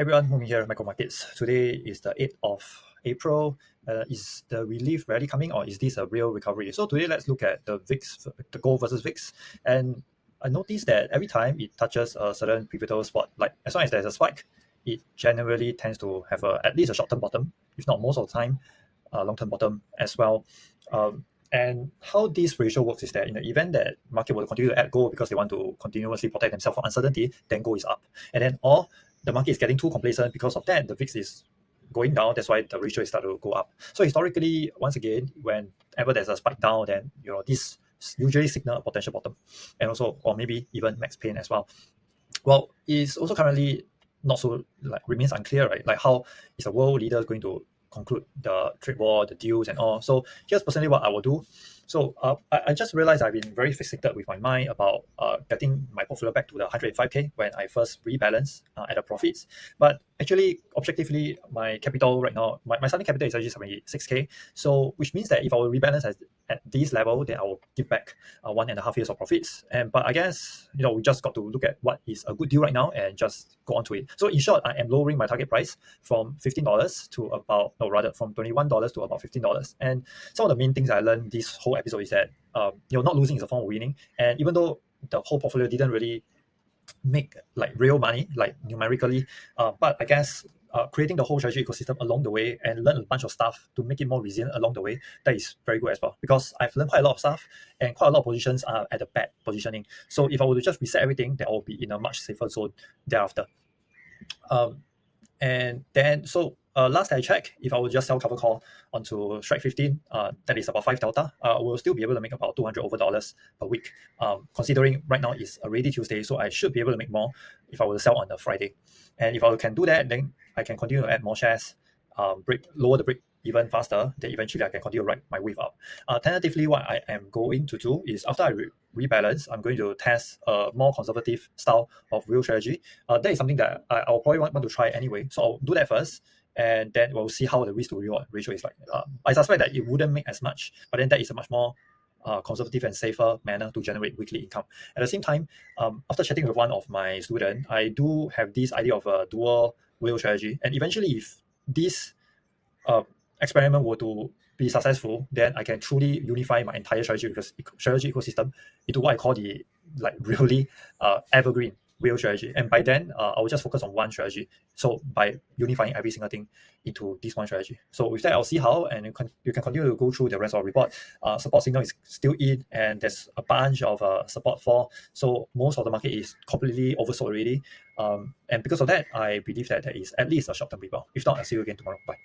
Everyone, Humi here, Micro Markets. Today is the 8th of April. Is the relief really coming, or is this a real recovery? So today, let's look at the VIX, the gold versus VIX. And I noticed that every time it touches a certain pivotal spot, like as long as there's a spike, it generally tends to have at least a short-term bottom, if not most of the time, a long-term bottom as well. And how this ratio works is that in the event that market will continue to add gold because they want to continuously protect themselves from uncertainty, then gold is up. And then the market is getting too complacent because of that, the VIX is going down. That's why the ratio is starting to go up. So historically, once again, whenever there's a spike down, then this usually signal a potential bottom, and also, or maybe even max pain as well. Well, it's also currently not so, remains unclear, right? Like, how is a world leader going to conclude the trade war, the deals and all? So here's personally what I will do. So I just realized I've been very fixated with my mind about getting my portfolio back to the 105k when I first rebalance at the profits. But actually, objectively, my capital right now, my starting capital is actually 76k. So which means that if I will rebalance at this level, then I will give back 1.5 years of profits. But I guess we just got to look at what is a good deal right now and just go on to it. So in short, I am lowering my target price from $15 to about, no, rather from $21 to about $15. And some of the main things I learned this whole episode is that not losing is a form of winning. And even though the whole portfolio didn't really make real money, numerically, but I guess creating the whole strategy ecosystem along the way and learn a bunch of stuff to make it more resilient along the way, that is very good as well, because I've learned quite a lot of stuff and quite a lot of positions are at a bad positioning. So if I were to just reset everything, then I'll be in a much safer zone thereafter. And then, so last I checked, if I would just sell cover call onto strike 15, that is about 5 delta, we'll still be able to make about $200 over per week. Considering right now is already Tuesday, so I should be able to make more if I were to sell on a Friday. And if I can do that, then I can continue to add more shares, lower the break even faster, then eventually I can continue to ride my wave up. Tentatively, what I am going to do is after I rebalance, I'm going to test a more conservative style of real strategy. That is something that I'll probably want to try anyway. So I'll do that first, and then we'll see how the risk to reward ratio is like. I suspect that it wouldn't make as much, but then that is a much more conservative and safer manner to generate weekly income. At the same time, after chatting with one of my students, I do have this idea of a dual whale strategy, and eventually if this experiment were to be successful, then I can truly unify my entire strategy ecosystem into what I call the really evergreen whale strategy. And by then, I will just focus on one strategy. So by unifying every single thing into this one strategy. So with that, I'll see how, and you can continue to go through the rest of the report. Support signal is still in, and there's a bunch of support for. So most of the market is completely oversold already. And because of that, I believe that there is at least a short-term rebound. If not, I'll see you again tomorrow. Bye.